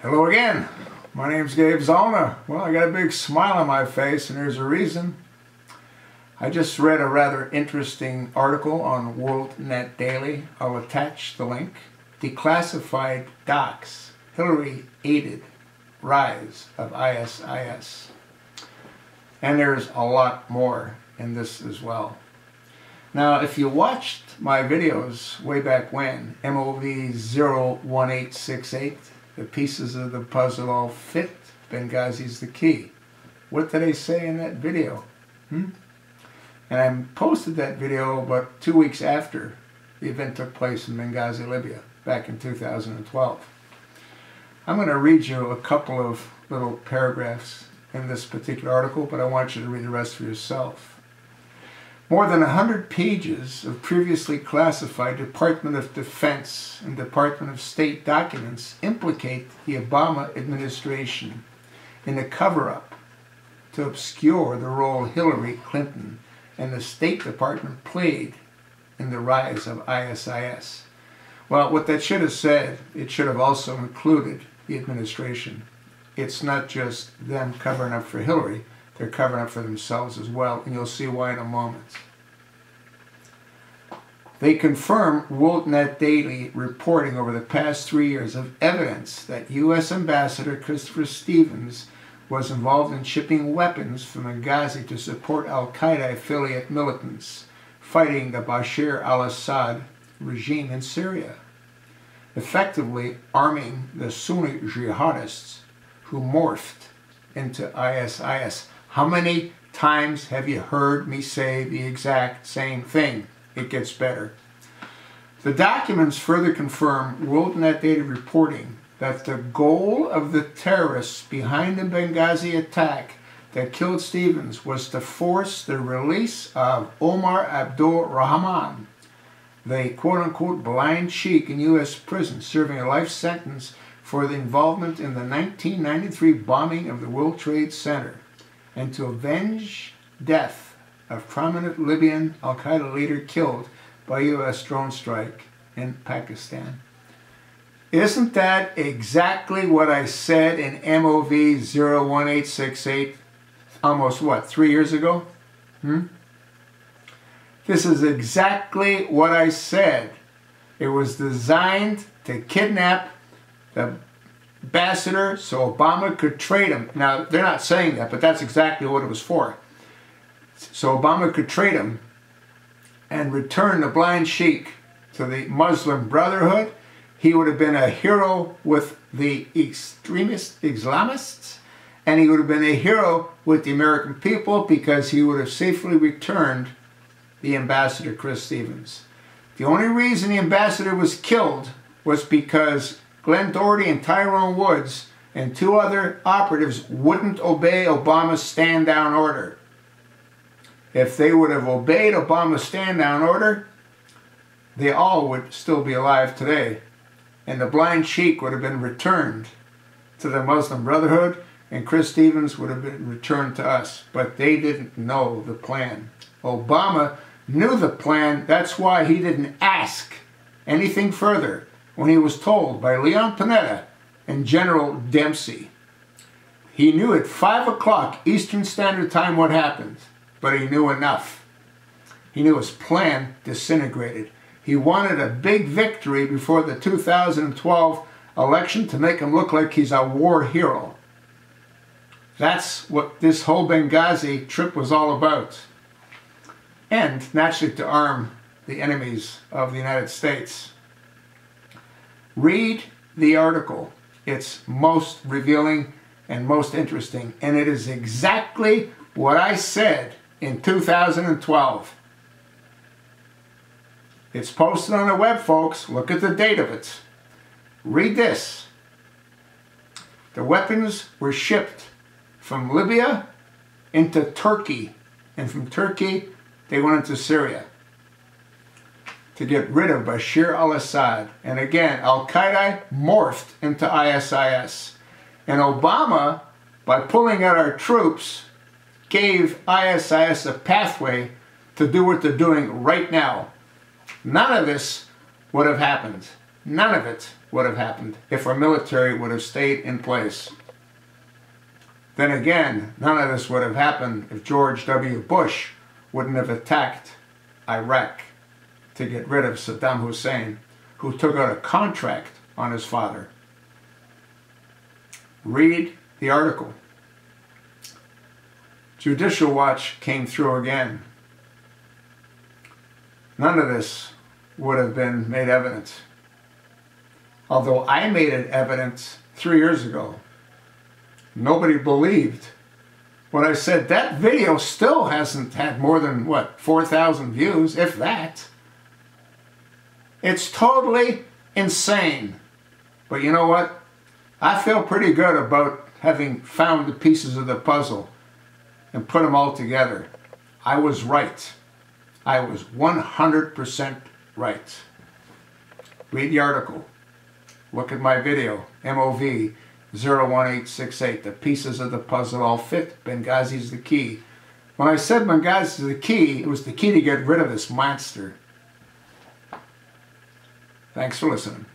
Hello again. My name's Gabe Zolna. Well, I got a big smile on my face, and there's a reason. I just read a rather interesting article on WorldNet Daily. I'll attach the link. Declassified docs. Hillary aided rise of ISIS. And there's a lot more in this as well. Now, if you watched my videos way back when, MOV 01868, the pieces of the puzzle all fit, Benghazi's the key. What did I say in that video? And I posted that video about 2 weeks after the event took place in Benghazi, Libya, back in 2012. I'm going to read you a couple of little paragraphs in this particular article, but I want you to read the rest for yourself. More than 100 pages of previously classified Department of Defense and Department of State documents implicate the Obama administration in a cover-up to obscure the role Hillary Clinton and the State Department played in the rise of ISIS. Well, what that should have said, it should have also included the administration. It's not just them covering up for Hillary, they're covering up for themselves as well, and you'll see why in a moment. They confirm WorldNet Daily reporting over the past 3 years of evidence that U.S. Ambassador Christopher Stevens was involved in shipping weapons from Benghazi to support al-Qaeda affiliate militants fighting the Bashar al-Assad regime in Syria, effectively arming the Sunni jihadists who morphed into ISIS. How many times have you heard me say the exact same thing? It gets better. The documents further confirm WorldNet Data reporting that the goal of the terrorists behind the Benghazi attack that killed Stevens was to force the release of Omar Abdul Rahman, the quote-unquote blind sheik in U.S. prison serving a life sentence for the involvement in the 1993 bombing of the World Trade Center, and to avenge death of prominent Libyan al-Qaeda leader killed by U.S. drone strike in Pakistan. Isn't that exactly what I said in MOV 01868 almost, 3 years ago? This is exactly what I said. It was designed to kidnap the ambassador so Obama could trade him. Now, they're not saying that, but that's exactly what it was for. So Obama could trade him and return the blind sheik to the Muslim Brotherhood. He would have been a hero with the extremist Islamists, and he would have been a hero with the American people because he would have safely returned the ambassador, Chris Stevens. The only reason the ambassador was killed was because Glenn Doherty and Tyrone Woods and 2 other operatives wouldn't obey Obama's stand-down order. If they would have obeyed Obama's stand-down order, they all would still be alive today. And the blind sheik would have been returned to the Muslim Brotherhood, and Chris Stevens would have been returned to us. But they didn't know the plan. Obama knew the plan. That's why he didn't ask anything further when he was told by Leon Panetta and General Dempsey. He knew at 5 o'clock Eastern Standard Time what happened, but he knew enough. He knew his plan disintegrated. He wanted a big victory before the 2012 election to make him look like he's a war hero. That's what this whole Benghazi trip was all about. And naturally to arm the enemies of the United States. Read the article. It's most revealing and most interesting. And it is exactly what I said in 2012. It's posted on the web, folks. Look at the date of it. Read this. The weapons were shipped from Libya into Turkey. And from Turkey, they went into Syria to get rid of Bashar al-Assad. And again, al-Qaeda morphed into ISIS. And Obama, by pulling out our troops, gave ISIS a pathway to do what they're doing right now. None of this would have happened. None of it would have happened if our military would have stayed in place. Then again, none of this would have happened if George W. Bush wouldn't have attacked Iraq to get rid of Saddam Hussein, who took out a contract on his father. Read the article. Judicial Watch came through again. None of this would have been made evident. Although I made it evident 3 years ago. Nobody believed when I said that video still hasn't had more than, what, 4,000 views, if that. It's totally insane. But you know what? I feel pretty good about having found the pieces of the puzzle and put them all together. I was right. I was 100% right. Read the article. Look at my video, MOV 01868. The pieces of the puzzle all fit. Benghazi's the key. When I said Benghazi's the key, it was the key to get rid of this monster. Thanks for listening.